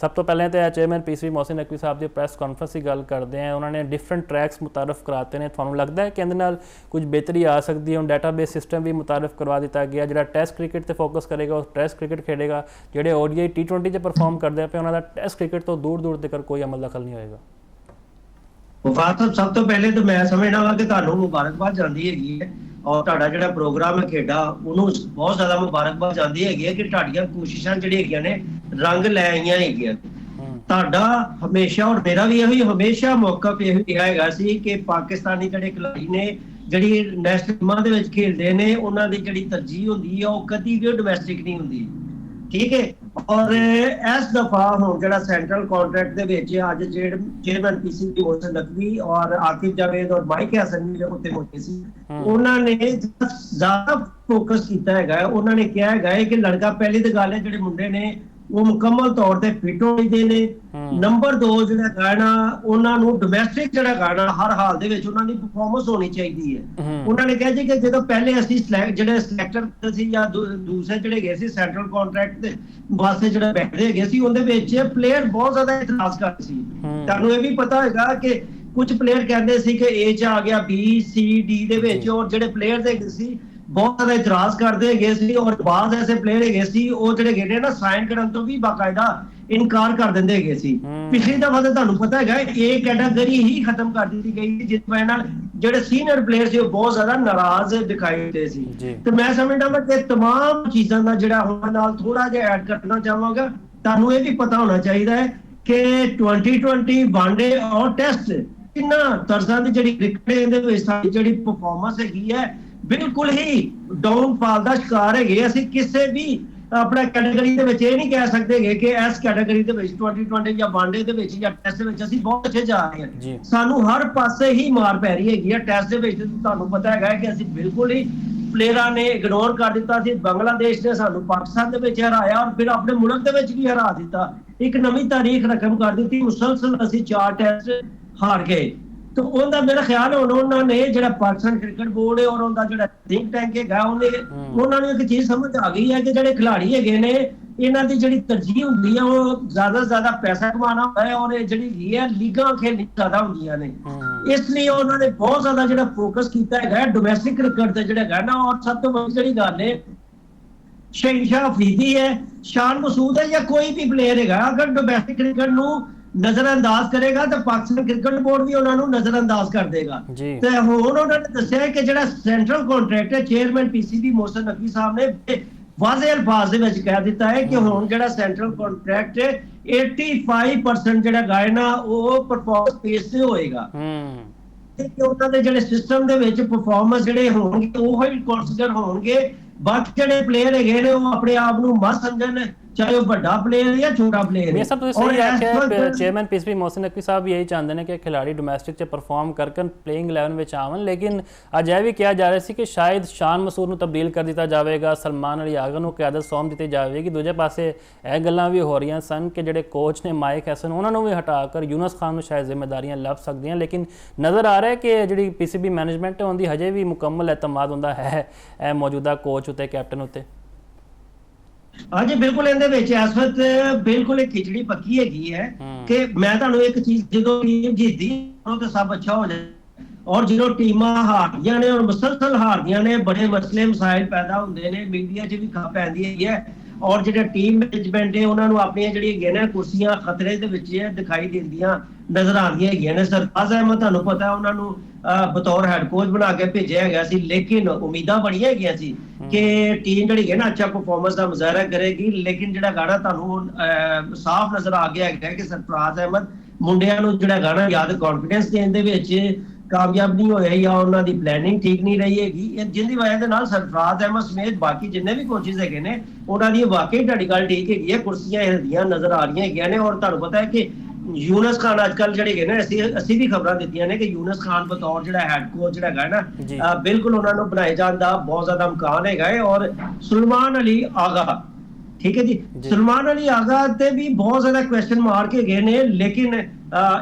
ਸਭ ਤੋਂ ਪਹਿਲਾਂ ਤਾਂ ਚੇਅਰਮੈਨ ਪੀਸੀਬੀ ਮੋਹਸਿਨ ਨਕवी ਸਾਹਿਬ ਦੀ ਪ੍ਰੈਸ ਕਾਨਫਰੰਸ ਦੀ ਗੱਲ ਕਰਦੇ ਹਾਂ। ਉਹਨਾਂ ਨੇ ਡਿਫਰੈਂਟ ਟਰੈਕਸ ਮੁਤਾਰਫ ਕਰਾਤੇ ਨੇ। ਤੁਹਾਨੂੰ ਲੱਗਦਾ ਹੈ ਕਿ ਇਹਦੇ ਨਾਲ ਕੁਝ ਬਿਹਤਰੀ ਆ ਸਕਦੀ ਹੈ? ਹੁਣ ਡਾਟਾਬੇਸ ਸਿਸਟਮ ਵੀ ਮੁਤਾਰਫ ਕਰਵਾ ਦਿੱਤਾ ਗਿਆ। ਜਿਹੜਾ ਟੈਸਟ ਕ੍ਰਿਕਟ ਤੇ ਫੋਕਸ ਕਰੇਗਾ ਉਹ ਟੈਸਟ ਕ੍ਰਿਕਟ ਖੇਡੇਗਾ। ਜਿਹੜੇ ODI T20 'ਚ ਪਰਫਾਰਮ ਕਰਦੇ ਪਏ ਉਹਨਾਂ ਦਾ ਟੈਸਟ ਕ੍ਰਿਕਟ ਤੋਂ ਦੂਰ ਤੱਕ ਕੋਈ ਅਮਲ ਦਖਲ ਨਹੀਂ ਹੋਏਗਾ। ਵਫਾਕ ਸਾਹਿਬ, ਸਭ ਤੋਂ ਪਹਿਲੇ ਤਾਂ ਮੈਂ ਸਮਝਦਾ ਵਾ ਕਿ ਤੁਹਾਨੂੰ ਮੁਬਾਰਕਬਾਦ ਜਾਂਦੀ ਹੈਗੀ ਹੈ ਔਰ ਤੁਹਾਡਾ ਜਿਹੜਾ ਪ੍ਰੋਗਰਾਮ ਹੈ ਖੇਡਾਂ ਉਹਨੂੰ ਬਹੁਤ ਜ਼ਿਆਦਾ ਮੁਬਾਰਕਬਾਦ ਜਾਂਦੀ ਹੈਗੀ ਹੈ ਕਿ ਤੁਹਾਡੀਆਂ ਕੋਸ਼ਿਸ਼ਾਂ ਜਿਹੜੀਆਂ ਹੈਗੀਆਂ ਨੇ ਰੰਗ ਲੈ ਆਈਆਂ ਹੈਗੀਆਂ। ਤੁਹਾਡਾ ਹਮੇਸ਼ਾ ਔਰ ਮੇਰਾ ਵੀ ਇਹੀ ਹਮੇਸ਼ਾ ਮੌਕਾ ਇਹੋ ਰਿਹਾ ਹੈਗਾ ਸੀ ਕਿ ਪਾਕਿਸਤਾਨੀ ਜਿਹੜੇ ਖਿਡਾਰੀ ਨੇ ਜਿਹੜੀ ਨੈਸ਼ਨਲ ਟੀਮਾਂ ਦੇ ਵਿੱਚ ਖੇਡਦੇ ਨੇ ਉਹਨਾਂ ਦੀ ਜਿਹੜੀ ਤਰਜੀਹ ਹੁੰਦੀ ਹੈ ਉਹ ਕਦੀ ਵੀ ਡੋਮੈਸਟਿਕ ਨਹੀਂ ਹੁੰਦੀ, ਠੀਕ ਹੈ। ਔਰ ਇਸ ਦਫਾ ਹੁਣ ਜਿਹੜਾ ਸੈਂਟਰਲ ਕੰਟਰੈਕਟ ਦੇ ਵਿੱਚ ਅੱਜ ਚੇਅਰਮੈਨ ਪੀਸੀਬੀ ਮੋਹਸਿਨ ਨਕवी ਔਰ ਆਕਿਬ ਜਾਵੇਦ ਔਰ ਮਾਈਕ ਹਸਨ ਵੀ ਉੱਤੇ ਮੌਜੂਦ ਸੀ। ਉਹਨਾਂ ਨੇ ਜ਼ਿਆਦਾ ਫੋਕਸ ਕੀਤਾ ਹੈਗਾ। ਉਹਨਾਂ ਨੇ ਕਿਹਾ ਹੈਗਾ ਕਿ ਲੜਕਾ, ਪਹਿਲੀ ਤਾਂ ਗੱਲ ਹੈ ਜਿਹੜੇ ਮੁੰਡੇ ਨੇ ਉਹ ਮੁਕੰਮਲ ਤੌਰ ਤੇ ਫਿੱਟ ਹੋਈਦੇ ਨੇ। ਨੰਬਰ 2 ਜਿਹੜਾ ਗਾਣਾ ਉਹਨਾਂ ਨੂੰ ਡੋਮੈਸਟਿਕ ਜਿਹੜਾ ਗਾਣਾ ਹਰ ਹਾਲ ਦੇ ਵਿੱਚ ਉਹਨਾਂ ਦੀ ਪਰਫਾਰਮੈਂਸ ਹੋਣੀ ਚਾਹੀਦੀ ਹੈ। ਉਹਨਾਂ ਨੇ ਕਿਹਾ ਜੀ ਕਿ ਜਦੋਂ ਪਹਿਲੇ ਅਸੀਂ ਜਿਹੜੇ ਸਿਲੈਕਟਰ ਸੀ ਜਾਂ ਦੂਸਰੇ ਜਿਹੜੇ ਗਏ ਸੀ ਸੈਂਟਰਲ ਕੰਟਰੈਕਟ ਦੇ ਵਾਸਤੇ ਜਿਹੜਾ ਬੈਠਦੇ ਹੈਗੇ ਸੀ ਉਹਦੇ ਵਿੱਚ ਪਲੇਅਰ ਬਹੁਤ ਜ਼ਿਆਦਾ ਇਤਰਾਜ਼ ਕਰਦੇ ਸੀ। ਤੁਹਾਨੂੰ ਇਹ ਵੀ ਪਤਾ ਹੈਗਾ ਕਿ ਕੁਝ ਪਲੇਅਰ ਕਹਿੰਦੇ ਸੀ ਕਿ A 'ਚ ਆ ਗਿਆ, B, C, D ਦੇ ਵਿੱਚ, ਔਰ ਜਿਹੜੇ ਪਲੇਅਰ ਹੈਗੇ ਸੀ ਬਹੁਤ ਜ਼ਿਆਦਾ ਇਤਰਾਜ਼ ਕਰਦੇ ਹੈਗੇ ਸੀ। ਔਰ ਬਾਅਦ ਐਸੇ ਪਲੇਅਰ ਹੈਗੇ ਸੀ ਉਹ ਜਿਹੜੇ ਗਏ ਨਾ ਸਾਈਨ ਕਰਨ ਤੋਂ ਵੀ ਬਾਕਾਇਦਾ ਇਨਕਾਰ ਕਰ ਦਿੰਦੇ ਹੈਗੇ ਸੀ। ਪਿਛਲੀ ਦਫਾ ਤਾਂ ਤੁਹਾਨੂੰ ਪਤਾ ਹੈਗਾ ਇਹ ਕੈਟਾਗਰੀ ਹੀ ਖਤਮ ਕਰ ਦਿੱਤੀ ਗਈ ਸੀ ਜਿਸ ਵਜ੍ਹਾ ਨਾਲ ਜਿਹੜੇ ਸੀਨੀਅਰ ਪਲੇਅਰ ਸੀ ਉਹ ਬਹੁਤ ਜ਼ਿਆਦਾ ਨਾਰਾਜ਼ ਦਿਖਾਈ ਦਿੰਦੇ ਸੀ। ਤੇ ਮੈਂ ਸਮਝਦਾ ਮੈਂ ਕਿ ਤਮਾਮ ਚੀਜ਼ਾਂ ਦਾ ਜਿਹੜਾ ਹੁਣ ਨਾਲ ਥੋੜਾ ਜਿਹਾ ਐਡ ਕਰਨਾ ਚਾਹਾਂਗਾ। ਤੁਹਾਨੂੰ ਇਹ ਵੀ ਪਤਾ ਹੋਣਾ ਚਾਹੀਦਾ ਹੈ ਕਿ 2020 ਵਨਡੇ ਔਰ ਟੈਸਟ ਇਹਨਾਂ ਤਰਜ਼ਾਂ ਦੀ ਜਿਹੜੀ ਕ੍ਰਿਕਟ ਦੇ ਵਿੱਚ ਸਾਡੀ ਜਿਹੜੀ ਪਰਫਾਰਮੈਂਸ ਹੈਗੀ ਹੈ ਬਿਲਕੁਲ ਹੀ ਡਾਊਨਫਾਲ ਦਾ ਸ਼ਿਕਾਰ ਹੈਗੇ। ਅਸੀਂ ਕਿਸੇ ਵੀ ਆਪਣਾ ਕੈਟਾਗਰੀ ਦੇ ਵਿੱਚ ਇਹ ਨਹੀਂ ਕਹਿ ਸਕਦੇ ਕਿ ਇਸ ਕੈਟਾਗਰੀ ਦੇ ਵਿੱਚ 2020 ਜਾਂ ਵਨਡੇ ਦੇ ਵਿੱਚ ਜਾਂ ਟੈਸਟ ਦੇ ਵਿੱਚ ਅਸੀਂ ਬਹੁਤ ਅੱਛੇ ਜਾ ਰਹੇ ਹਾਂ। ਸਾਨੂੰ ਹਰ ਪਾਸੇ ਹੀ ਮਾਰ ਪੈ ਰਹੀ ਹੈਗੀ ਆ। ਟੈਸਟ ਦੇ ਵਿੱਚ ਤੁਹਾਨੂੰ ਪਤਾ ਹੈਗਾ ਕਿ ਅਸੀਂ ਬਿਲਕੁਲ ਹੀ ਪਲੇਅਰਾਂ ਨੇ ਇਗਨੋਰ ਕਰ ਦਿੱਤਾ ਸੀ। ਬੰਗਲਾਦੇਸ਼ ਨੇ ਸਾਨੂੰ ਪਾਕਿਸਤਾਨ ਦੇ ਵਿੱਚ ਹਰਾਇਆ ਔਰ ਫਿਰ ਆਪਣੇ ਮੁਲਕ ਦੇ ਵਿੱਚ ਵੀ ਹਰਾ ਦਿੱਤਾ। ਇੱਕ ਨਵੀਂ ਤਾਰੀਖ ਰਕਮ ਕਰ ਦਿੱਤੀ। ਮੁਸਲਸਲ ਅਸੀਂ 4 ਟੈਸਟ ਹਾਰ ਗਏ। ਤੇ ਉਹਦਾ ਮੇਰਾ ਖਿਆਲ ਹੁਣ ਉਹਨਾਂ ਨੇ ਜਿਹੜਾ ਪਾਕਿਸਤਾਨ ਕ੍ਰਿਕਟ ਬੋਰਡ ਹੈ ਔਰ ਉਹਦਾ ਜਿਹੜਾ ਥਿੰਕ ਟੈਂਕ ਹੈਗਾ ਉਹਨਾਂ ਨੂੰ ਇੱਕ ਚੀਜ਼ ਸਮਝ ਆ ਗਈ ਹੈ ਕਿ ਜਿਹੜੇ ਖਿਡਾਰੀ ਹੈਗੇ ਨੇ ਇਹਨਾਂ ਦੀ ਜਿਹੜੀ ਤਰਜੀਹ ਹੁੰਦੀ ਹੈ ਉਹ ਜ਼ਿਆਦਾ ਪੈਸਾ ਕਮਾਉਣਾ ਹੁੰਦਾ ਹੈ ਔਰ ਇਹ ਜਿਹੜੀ ਹੈ ਲੀਗਾਂ ਖੇਡਣੀ ਜ਼ਿਆਦਾ ਹੁੰਦੀਆਂ ਨੇ। ਇਸ ਲਈ ਉਹਨਾਂ ਨੇ ਬਹੁਤ ਜ਼ਿਆਦਾ ਜਿਹੜਾ ਫੋਕਸ ਕੀਤਾ ਹੈਗਾ ਡੋਮੈਸਟਿਕ ਕ੍ਰਿਕਟ ਤੇ ਜਿਹੜਾ ਹੈਗਾ ਨਾ। ਔਰ ਸਭ ਤੋਂ ਵੱਡੀ ਜਿਹੜੀ ਗੱਲ ਹੈ ਸ਼ਹਿਨशाह ਅਫਰੀਦੀ ਹੈ, ਸ਼ਾਨ ਮਸੂਦ ਹੈ ਜਾਂ ਕੋਈ ਵੀ ਪਲੇਅਰ ਹੈਗਾ ਅਗਰ ਡੋਮੈਸਟਿਕ ਕ੍ਰਿਕਟ ਨੂੰ ਨਜ਼ਰਅੰਦਾਜ਼ ਕਰੇਗਾ ਤਾਂ ਪਾਕਿਸਤਾਨ ਕ੍ਰਿਕਟ ਬੋਰਡ ਵੀ ਉਹਨਾਂ ਨੂੰ ਨਜ਼ਰਅੰਦਾਜ਼ ਕਰ ਦੇਗਾ। ਤੇ ਹੁਣ ਉਹਨਾਂ ਨੇ ਦੱਸਿਆ ਕਿ ਜਿਹੜਾ ਸੈਂਟਰਲ ਕੰਟਰੈਕਟ ਹੈ ਚੇਅਰਮੈਨ ਪੀਸੀਬੀ ਮੋਹਸਿਨ ਨਕवी ਸਾਹਿਬ ਨੇ ਵਾਜ਼ੇ ਅਲਫਾਜ਼ ਦੇ ਵਿੱਚ ਕਹਿ ਦਿੱਤਾ ਹੈ ਕਿ ਹੁਣ ਜਿਹੜਾ ਸੈਂਟਰਲ ਕੰਟਰੈਕਟ 85% ਜਿਹੜਾ ਗਾਇਨਾ ਉਹ ਪਰਫਾਰਮੈਂਸ ਬੇਸ ਤੇ ਹੋਏਗਾ ਤੇ ਉਹਨਾਂ ਦੇ ਜਿਹੜੇ ਸਿਸਟਮ ਦੇ ਵਿੱਚ ਪਰਫਾਰਮੈਂਸ ਜਿਹੜੇ ਹੋਣਗੇ ਉਹ ਹੀ ਕੰਸੀਡਰ ਹੋਣਗੇ। ਬਾਕੀ ਜਿਹੜੇ ਪਲੇਅਰ ਹੈਗੇ ਨੇ ਉਹ ਆਪਣੇ ਆਪ ਨੂੰ ਮਸਤ ਸਮਝਣ, ਚਾਹੇ ਉਹ ਵੱਡਾ ਪਲੇਅਰ ਜਾਂ ਛੋਟਾ ਪਲੇਅਰ ਹੈ। ਸਭ ਤੋਂ ਸਹੀ ਆਖਿਆ ਚੇਅਰਮੈਨ ਪੀਸੀਬੀ ਮੋਹਸਿਨ ਨਕवी ਸਾਹਿਬ ਵੀ ਇਹੀ ਚਾਹੁੰਦੇ ਨੇ ਕਿ ਖਿਡਾਰੀ ਡੋਮੈਸਟਿਕ 'ਚ ਪਰਫਾਰਮ ਕਰਕੇ ਪਲੇਇੰਗ 11 ਵਿੱਚ ਆਵਣ। ਲੇਕਿਨ ਅੱਜ ਇਹ ਵੀ ਕਿਹਾ ਜਾ ਰਿਹਾ ਸੀ ਕਿ ਸ਼ਾਇਦ ਸ਼ਾਨ ਮਸੂਦ ਨੂੰ ਤਬਦੀਲ ਕਰ ਦਿੱਤਾ ਜਾਵੇਗਾ, ਸਲਮਾਨ ਅਲੀ ਆਗਾ ਨੂੰ ਕਿਆਦਤ ਸੌਂਪ ਦਿੱਤੀ ਜਾਵੇਗੀ। ਦੂਜੇ ਪਾਸੇ ਇਹ ਗੱਲਾਂ ਵੀ ਹੋ ਰਹੀਆਂ ਸਨ ਕਿ ਜਿਹੜੇ ਕੋਚ ਨੇ ਮਾਈਕ ਹਸਨ ਉਹਨਾਂ ਨੂੰ ਵੀ ਹਟਾ ਕਰ ਯੂਨਸ ਖਾਨ ਨੂੰ ਸ਼ਾਇਦ ਜ਼ਿੰਮੇਦਾਰੀਆਂ ਲੱਭ ਸਕਦੀਆਂ। ਲੇਕਿਨ ਨਜ਼ਰ ਆ ਰਿਹਾ ਕਿ ਜਿਹੜੀ ਪੀਸੀਬੀ ਮੈਨੇਜਮੈਂਟ ਹੈ ਉਹਦੀ ਹਜੇ ਵੀ ਮੁਕੰਮਲ ਇਤਮਾਦ ਹੁੰਦਾ ਹੈ ਇਹ ਮੌਜੂਦਾ ਕੋਚ ਉੱਤੇ, ਕੈਪਟਨ ਉੱਤੇ। ਹਾਂਜੀ ਬਿਲਕੁਲ, ਇਹਦੇ ਵਿੱਚ ਇਸ ਵਕਤ ਬਿਲਕੁਲ ਇੱਕ ਖਿਚੜੀ ਪੱਕੀ ਹੈਗੀ ਹੈ ਕਿ ਮੈਂ ਤੁਹਾਨੂੰ ਇੱਕ ਚੀਜ਼, ਜਦੋਂ ਟੀਮ ਜਿੱਤਦੀ ਉਹ ਤਾਂ ਸਭ ਅੱਛਾ ਹੋ ਜਾਂਦਾ ਔਰ ਜਦੋਂ ਟੀਮਾਂ ਹਾਰਦੀਆਂ ਨੇ ਔਰ ਮੁਸਲਸਲ ਹਾਰਦੀਆਂ ਨੇ ਬੜੇ ਮਸਲੇ ਮਸਾਇਲ ਪੈਦਾ ਹੁੰਦੇ ਨੇ, ਮੀਡੀਆ 'ਚ ਵੀ ਖੱਪ ਪੈਂਦੀ ਹੈਗੀ ਹੈ ਔਰ ਜਿਹੜਾ ਟੀਮ ਮੈਨੇਜਮੈਂਟ ਹੈ ਉਹਨਾਂ ਨੂੰ ਆਪਣੀਆਂ ਜਿਹੜੀਆਂ ਹੈਗੀਆਂ ਨੇ ਕੁਰਸੀਆਂ ਖਤਰੇ ਦੇ ਵਿੱਚ ਦਿਖਾਈ ਦਿੰਦੀਆਂ ਨਜ਼ਰ ਆਉਂਦੀਆਂ ਹੈਗੀਆਂ ਨੇ। ਸਰਫਰਾਜ਼ ਅਹਿਮਦ ਤੁਹਾਨੂੰ ਪਤਾ ਉਹਨਾਂ ਨੂੰ ਬਤੌਰ ਹੈਡ ਕੋਚ ਬਣਾ ਕੇ ਭੇਜਿਆ ਹੈਗਾ ਸੀ, ਲੇਕਿਨ ਉਮੀਦਾਂ ਬੜੀਆਂ ਹੈਗੀਆਂ ਸੀ ਕਿ ਟੀਮ ਜਿਹੜੀ ਹੈ ਨਾ ਅੱਛਾ ਪਰਫਾਰਮੈਂਸ ਦਾ ਮੁਜ਼ਾਹਰਾ ਕਰੇਗੀ। ਲੇਕਿਨ ਜਿਹੜਾ ਗਾਣਾ ਤੁਹਾਨੂੰ ਸਾਫ਼ ਨਜ਼ਰ ਆ ਗਿਆ ਹੈਗਾ ਕਿ ਸਰਫਰਾਜ਼ ਅਹਿਮਦ ਮੁੰਡਿਆਂ ਨੂੰ ਜਿਹੜਾ ਗਾਣਾ ਯਾਦ ਕੌਨਫੀਡੈਂਸ ਦੇਣ ਦੇ ਵਿੱਚ ਕਾਮਯਾਬ ਨਹੀਂ ਹੋਇਆ ਜਾਂ ਉਹਨਾਂ ਦੀ ਪਲੈਨਿੰਗ ਠੀਕ ਨਹੀਂ ਰਹੀ ਹੈਗੀ, ਜਿਹਦੀ ਵਜ੍ਹਾ ਦੇ ਨਾਲ ਸਰਫਰਾਜ਼ ਅਹਿਮਦ ਸਮੇਤ ਬਾਕੀ ਜਿੰਨੇ ਵੀ ਕੋਚਿਸ ਹੈਗੇ ਨੇ ਉਹਨਾਂ ਦੀ ਵਾਕਈ ਤੁਹਾਡੀ ਗੱਲ ਠੀਕ ਹੈਗੀ ਹੈ, ਕੁਰਸੀਆਂ ਹਿਲਦੀਆਂ ਨਜ਼ਰ ਆ ਰਹੀਆਂ ਹੈਗੀਆਂ ਨੇ। ਔਰ ਤੁਹਾਨੂੰ ਪਤਾ ਹੈ ਕਿ ਯੂਨਸ ਖਾਨ ਅੱਜ ਕੱਲ੍ਹ ਜਿਹੜੇ ਹੈਗੇ ਨੇ ਅਸੀਂ ਵੀ ਖਬਰਾਂ ਦਿੱਤੀਆਂ ਨੇ ਕਿ ਯੂਨਸ ਖਾਨ ਬਤੌਰ ਜਿਹੜਾ ਹੈਡ ਕੋਚ ਜਿਹੜਾ ਹੈਗਾ ਨਾ ਬਿਲਕੁਲ ਉਹਨਾਂ ਨੂੰ ਬਣਾਏ ਜਾਣ ਦਾ ਬਹੁਤ ਜ਼ਿਆਦਾ ਇਮਕਾਨ ਹੈਗਾ ਹੈ। ਔਰ ਸੁਲਮਾਨ ਅਲੀ ਆਗਾ, ਠੀਕ ਹੈ ਜੀ, ਸੁਲਮਾਨ ਅਲੀ ਆਗਾ ਤੇ ਵੀ ਬਹੁਤ ਜ਼ਿਆਦਾ ਕੁਐਸਚਨ ਮਾਰਕ ਹੈਗੇ ਨੇ। ਲੇਕਿਨ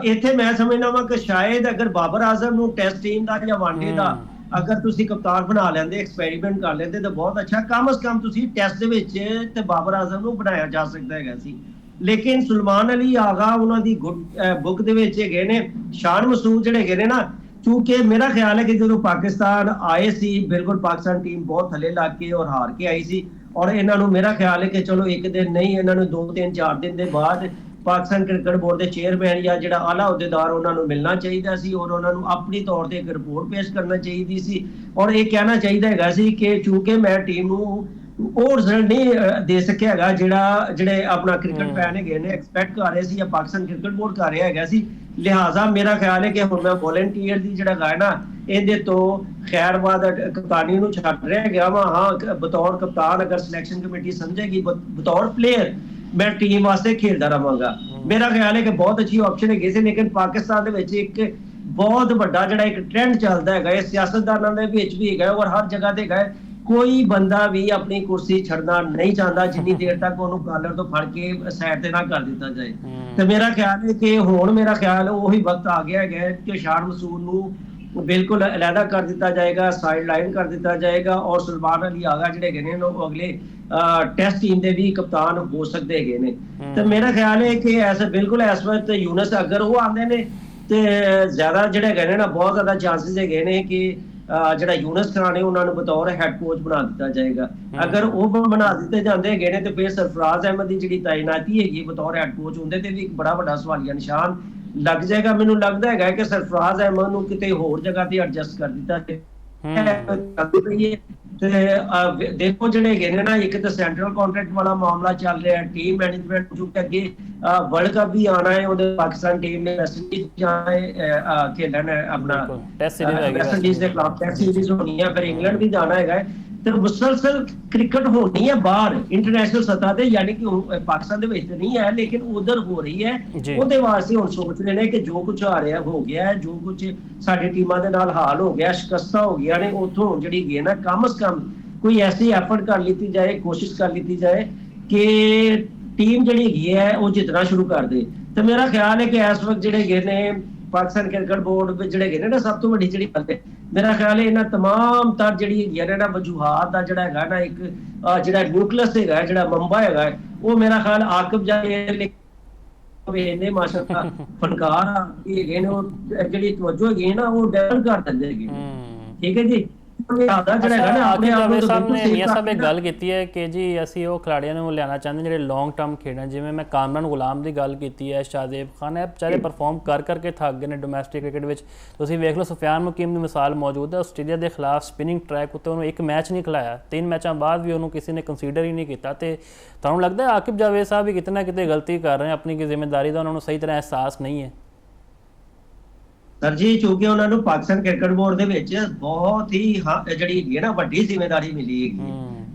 ਇੱਥੇ ਮੈਂ ਸਮਝਦਾ ਵਾਂ ਕਿ ਸ਼ਾਇਦ ਅਗਰ ਬਾਬਰ ਆਜ਼ਮ ਨੂੰ ਟੈਸਟ ਟੀਮ ਦਾ ਜਾਂ ਵਨਡੇ ਦਾ ਅਗਰ ਤੁਸੀਂ ਕਪਤਾਨ ਬਣਾ ਲੈਂਦੇ, ਐਕਸਪੈਰੀਮੈਂਟ ਕਰ ਲੈਂਦੇ ਤਾਂ ਬਹੁਤ ਅੱਛਾ। ਕਮ ਸੇ ਕਮ ਤੁਸੀਂ ਟੈਸਟ ਦੇ ਵਿੱਚ ਤੇ ਬਾਬਰ ਆਜ਼ਮ ਨੂੰ ਬਣਾਇਆ ਜਾ ਸਕਦਾ ਹੈਗਾ ਸੀ। ਲੇਕਿਨ ਸੁਲਮਾਨ ਅਲੀ ਆਗਾ ਉਹਨਾਂ ਦੀ ਬੁੱਕ ਦੇ ਵਿੱਚ ਹੈਗੇ ਨੇ, ਸ਼ਾਨ ਮਸੂਦ ਜਿਹੜੇ ਹੈਗੇ ਨੇ ਨਾ, ਕਿਉਂਕਿ ਮੇਰਾ ਖਿਆਲ ਹੈ ਕਿ ਜਦੋਂ ਪਾਕਿਸਤਾਨ ਆਏ ਸੀ ਬਿਲਕੁਲ ਪਾਕਿਸਤਾਨ ਟੀਮ ਬਹੁਤ ਥੱਲੇ ਲੱਗ ਕੇ ਔਰ ਹਾਰ ਕੇ ਆਈ ਸੀ, ਔਰ ਇਹਨਾਂ ਨੂੰ ਮੇਰਾ ਖਿਆਲ ਹੈ ਕਿ ਚਲੋ ਇੱਕ ਦਿਨ ਨਹੀਂ, ਇਹਨਾਂ ਨੂੰ 2-3-4 ਦਿਨ ਦੇ ਬਾਅਦ ਪਾਕਿਸਤਾਨ ਕ੍ਰਿਕਟ ਬੋਰਡ ਦੇ ਚੇਅਰਮੈਨ ਜਾਂ ਜਿਹੜਾ ਆਲਾ ਅਹੁਦੇਦਾਰ ਉਹਨਾਂ ਨੂੰ ਮਿਲਣਾ ਚਾਹੀਦਾ ਸੀ ਔਰ ਉਹਨਾਂ ਨੂੰ ਆਪਣੀ ਤੌਰ ਤੇ ਇੱਕ ਰਿਪੋਰਟ ਪੇਸ਼ ਕਰਨਾ ਚਾਹੀਦੀ ਸੀ ਔਰ ਇਹ ਕਹਿਣਾ ਚਾਹੀਦਾ ਹੈਗਾ ਸੀ ਕਿ ਚੂੰਕਿ ਮੈਂ ਟੀਮ ਨੂੰ ਉਹ ਰਿਜ਼ਲਟ ਨਹੀਂ ਦੇ ਸਕਿਆ ਹੈਗਾ ਜਿਹੜੇ ਆਪਣਾ ਕ੍ਰਿਕਟ ਫੈਨ ਹੈਗੇ ਨੇ ਐਕਸਪੈਕਟ ਕਰ ਰਹੇ ਸੀ ਜਾਂ ਪਾਕਿਸਤਾਨ ਕ੍ਰਿਕਟ ਬੋਰਡ ਕਰ ਰਿਹਾ ਹੈਗਾ ਸੀ, ਲਿਹਾਜ਼ਾ ਮੇਰਾ ਖਿਆਲ ਹੈ ਕਿ ਹੁਣ ਮੈਂ ਵੋਲੰਟੀਅਰ ਦੀ ਜਿਹੜਾ ਗਾ ਨਾ ਇਹਦੇ ਤੋਂ ਖੈਰਬਾਦ ਕਪਤਾਨੀ ਨੂੰ ਛੱਡ ਰਿਹਾ ਗਿਆ ਵਾ। ਹਾਂ, ਬਤੌਰ ਕਪਤਾਨ ਅਗਰ ਸਿਲੈਕਸ਼ਨ ਕਮੇਟੀ ਸਮਝੇਗੀ, ਬਤੌਰ ਪਲੇਅਰ ਮੈਂ ਟੀਮ ਵਾਸਤੇ ਖੇਡਦਾ ਰਹਾਂਗਾ। ਮੇਰਾ ਖਿਆਲ ਹੈ ਕਿ ਬਹੁਤ ਅੱਛੀ ਆਪਸ਼ਨ ਹੈਗੀ ਸੀ, ਲੇਕਿਨ ਪਾਕਿਸਤਾਨ ਦੇ ਵਿੱਚ ਇੱਕ ਬਹੁਤ ਵੱਡਾ ਜਿਹੜਾ ਇੱਕ ਟ੍ਰੈਂਡ ਚੱਲਦਾ ਹੈਗਾ ਇਹ ਸਿਆਸਤਦਾਨਾਂ ਦੇ ਵਿੱਚ ਵੀ ਹੈਗਾ ਔਰ ਹਰ ਜਗ੍ਹਾ ਤੇ ਹੈਗਾ, ਕੋਈ ਬੰਦਾ ਵੀ ਆਪਣੀ ਕੁਰਸੀ ਛੱਡਣਾ ਨਹੀਂ ਚਾਹੁੰਦਾ ਜਿੰਨੀ ਦੇਰ ਤੱਕ ਉਹਨੂੰ ਕਾਲਰ ਤੋਂ ਫੜ ਕੇ ਸਾਈਡ ਤੇ ਨਾ ਕਰ ਦਿੱਤਾ ਜਾਏ। ਤੇ ਮੇਰਾ ਖਿਆਲ ਹੈ ਕਿ ਹੁਣ ਮੇਰਾ ਖਿਆਲ ਉਹੀ ਵਕਤ ਆ ਗਿਆ ਹੈਗਾ ਕਿ ਸ਼ਾਨ ਮਸੂਦ ਨੂੰ ਬਿਲਕੁਲ ਅਲੱਗਾ ਕਰ ਦਿੱਤਾ ਜਾਏਗਾ, ਸਾਈਡ ਲਾਈਨ ਕਰ ਦਿੱਤਾ ਜਾਏਗਾ ਔਰ ਸੁਲਮਾਨ ਅਲੀ ਆਗਾ ਜਿਹੜੇ ਹੈਗੇ ਨੇ ਉਹ ਅਗਲੇ ਟੈਸਟ ਟੀਮ ਦੇ ਵੀ ਕਪਤਾਨ ਹੋ ਸਕਦੇ ਹੈਗੇ ਨੇ। ਤੇ ਮੇਰਾ ਖਿਆਲ ਹੈ ਕਿ ਐਸਾ ਬਿਲਕੁਲ ਇਸ ਵਕਤ ਯੂਨਸ ਅਗਰ ਉਹ ਆਉਂਦੇ ਨੇ ਤੇ ਜ਼ਿਆਦਾ ਜਿਹੜੇ ਹੈਗੇ ਨੇ ਨਾ ਬਹੁਤ ਜ਼ਿਆਦਾ ਚਾਂਸਸ ਹੈਗੇ ਨੇ ਕਿ ਜਿਹੜਾ ਯੂਨਸ ਖਾਨ ਹੈ ਉਹਨਾਂ ਨੂੰ ਬਤੌਰ ਹੈਡ ਕੋਚ ਬਣਾ ਦਿੱਤਾ ਜਾਏਗਾ। ਅਗਰ ਉਹ ਬਣਾ ਦਿੱਤੇ ਜਾਂਦੇ ਹੈਗੇ ਨੇ ਤੇ ਫਿਰ ਸਰਫਰਾਜ਼ ਅਹਿਮਦ ਦੀ ਜਿਹੜੀ ਤਾਇਨਾਤੀ ਹੈਗੀ ਬਤੌਰ ਹੈਡ ਕੋਚ ਹੁੰਦੇ ਤੇ ਵੀ ਇੱਕ ਬੜਾ ਵੱਡਾ ਸਵਾਲੀਆ ਨਿਸ਼ਾਨ ਲੱਗ ਜਾਏਗਾ। ਮੈਨੂੰ ਲੱਗਦਾ ਹੈਗਾ ਕਿ ਸਰਫਰਾਜ਼ ਅਹਿਮਦ ਨੂੰ ਕਿਤੇ ਹੋਰ ਜਗ੍ਹਾ ਤੇ ਐਡਜਸਟ ਕਰ ਦਿੱਤਾ ਤੇ ਦੇਖੋ ਜਿਹੜੇ ਹੈਗੇ ਨੇ ਨਾ, ਇੱਕ ਤਾਂ ਸੈਂਟਰਲ ਕੰਟਰੈਕਟ ਵਾਲਾ ਮਾਮਲਾ ਚੱਲ ਰਿਹਾ, ਟੀਮ ਮੈਨੇਜਮੈਂਟ ਜੋ ਕਿ ਅੱਗੇ ਵਰਲਡ ਕੱਪ ਵੀ ਆਣਾ ਹੈ, ਉਹਦੇ ਪਾਕਿਸਤਾਨ ਟੀਮ ਨੇ ਵੈਸਟ ਇੰਡੀਜ਼ ਜਾਣਾ ਹੈ ਖੇਲਣ ਆਪਣਾ ਟੈਸਟ ਸੀਰੀਜ਼ ਵੈਸਟ ਇੰਡੀਜ਼ ਦੇ ਖਿਲਾਫ ਟੈਸਟ ਸੀਰੀਜ਼ ਹੋਣੀ ਹੈ, ਫਿਰ ਇੰਗਲੈਂਡ ਵੀ ਜਾਣਾ ਹੈਗਾ ਤੇ ਮੁਸਲਸਲ ਕ੍ਰਿਕਟ ਹੋਣੀ ਹੈ ਬਾਹਰ ਇੰਟਰਨੈਸ਼ਨਲ ਸਤਹ ਤੇ, ਯਾਨੀ ਕਿ ਪਾਕਿਸਤਾਨ ਦੇ ਵਿੱਚ ਨਹੀਂ ਹੈ ਲੇਕਿਨ ਉਧਰ ਹੋ ਰਹੀ ਹੈ। ਉਹਦੇ ਵਾਸਤੇ ਹੁਣ ਸੋਚ ਰਹੇ ਨੇ ਕਿ ਜੋ ਕੁਝ ਆ ਰਿਹਾ ਹੋ ਗਿਆ ਹੈ, ਜੋ ਕੁਝ ਸਾਡੀ ਟੀਮਾਂ ਦੇ ਨਾਲ ਹਾਲ ਹੋ ਗਿਆ, ਸ਼ਿਕਸਤਾਂ ਹੋ ਗਈਆਂ ਨੇ, ਉੱਥੋਂ ਜਿਹੜੀ ਗੇਮ ਹੈ ਕਮ ਸੇ ਕਮ ਕੋਈ ਐਸੀ ਐਫਰਟ ਕਰ ਲਿੱਤੀ ਜਾਏ, ਕੋਸ਼ਿਸ਼ ਕਰ ਲਿੱਤੀ ਜਾਏ ਕਿ ਟੀਮ ਜਿਹੜੀ ਹੈਗੀ ਹੈ ਉਹ ਜਿੱਤਣਾ ਸ਼ੁਰੂ ਕਰ ਦੇ। ਤੇ ਮੇਰਾ ਖਿਆਲ ਹੈ ਕਿ ਇਸ ਵਕਤ ਜਿਹੜੇ ਹੈਗੇ ਨੇ ਪਾਕਿਸਤਾਨ ਕ੍ਰਿਕਟ ਬੋਰਡ ਵਿੱਚ ਜਿਹੜੇ ਹੈਗੇ ਨੇ ਨਾ, ਸਭ ਤੋਂ ਵੱਡੀ ਜਿਹੜੀ ਗੱਲ ਹੈ ਮੇਰਾ ਖਿਆਲ ਹੈ ਇਹਨਾਂ ਤਮਾਮ ਤਰ ਜਿਹੜੀ ਹੈਗੀਆਂ ਨੇ ਨਾ ਵਜੂਹਾਤ ਦਾ ਜਿਹੜਾ ਹੈਗਾ ਨਾ ਇੱਕ ਜਿਹੜਾ ਨਿਊਕਲੀਅਸ ਹੈਗਾ, ਜਿਹੜਾ ਮੰਬਾ ਹੈਗਾ, ਉਹ ਮੇਰਾ ਖਿਆਲ ਆਕਿਬ ਜਾਏ ਨੇ ਮਾਸ਼ਾਅੱਲਾ ਫਨਕਾਰ ਹੈਗੇ ਨੇ, ਉਹ ਜਿਹੜੀ ਤਵੱਜੋ ਹੈਗੀ ਨਾ ਉਹ ਡੈਵਲਪ ਕਰ ਦਿੰਦੇ ਹੈਗੇ। ਠੀਕ ਹੈ ਜੀ। ਗੱਲ ਕੀਤੀ ਹੈ ਕਿ ਜੀ ਅਸੀਂ ਉਹ ਖਿਡਾਰੀਆਂ ਨੂੰ ਲਿਆਉਣਾ ਚਾਹੁੰਦੇ ਜਿਹੜੇ ਲੌਂਗ ਟਰਮ ਖੇਡਣ, ਜਿਵੇਂ ਮੈਂ ਕਾਮਰਾਨ ਗੁਲਾਮ ਦੀ ਗੱਲ ਕੀਤੀ ਹੈ, ਸ਼ਾਹਜ਼ੇਬ ਖਾਨ ਹੈ, ਵਿਚਾਰੇ ਪਰਫਾਰਮ ਕਰਕੇ ਥੱਕ ਗਏ ਨੇ ਡੋਮੈਸਟਿਕ ਕ੍ਰਿਕਟ ਵਿੱਚ। ਤੁਸੀਂ ਵੇਖ ਲਓ ਸੁਫਿਆਨ ਮੁਕੀਮ ਦੀ ਮਿਸਾਲ ਮੌਜੂਦ ਹੈ, ਆਸਟ੍ਰੇਲੀਆ ਦੇ ਖਿਲਾਫ ਸਪਿਨਿੰਗ ਟਰੈਕ ਉੱਤੇ ਉਹਨੂੰ ਇੱਕ ਮੈਚ ਨਹੀਂ ਖਿਲਾਇਆ, 3 ਮੈਚਾਂ ਬਾਅਦ ਵੀ ਉਹਨੂੰ ਕਿਸੇ ਨੇ ਕੰਸੀਡਰ ਹੀ ਨਹੀਂ ਕੀਤਾ। ਤੇ ਤੁਹਾਨੂੰ ਲੱਗਦਾ ਹੈ ਆਕਿਬ ਜਾਵੇਦ ਸਾਹਿਬ ਵੀ ਕਿਤੇ ਨਾ ਕਿਤੇ ਗਲਤੀ ਕਰ ਰਹੇ, ਆਪਣੀ ਜ਼ਿੰਮੇਦਾਰੀ ਦਾ ਉਹਨਾਂ ਨੂੰ ਸਹੀ ਤਰ੍ਹਾਂ ਅਹਿਸਾਸ ਨਹੀਂ ਹੈ? ਸਰ ਜੀ, ਕਿਉਂਕਿ ਉਹਨਾਂ ਨੂੰ ਪਾਕਿਸਤਾਨ ਕ੍ਰਿਕਟ ਬੋਰਡ ਦੇ ਵਿੱਚ ਬਹੁਤ ਹੀ ਜਿਹੜੀ ਹੈਗੀ ਹੈ ਨਾ ਵੱਡੀ ਜ਼ਿੰਮੇਵਾਰੀ ਮਿਲੀ ਹੈਗੀ,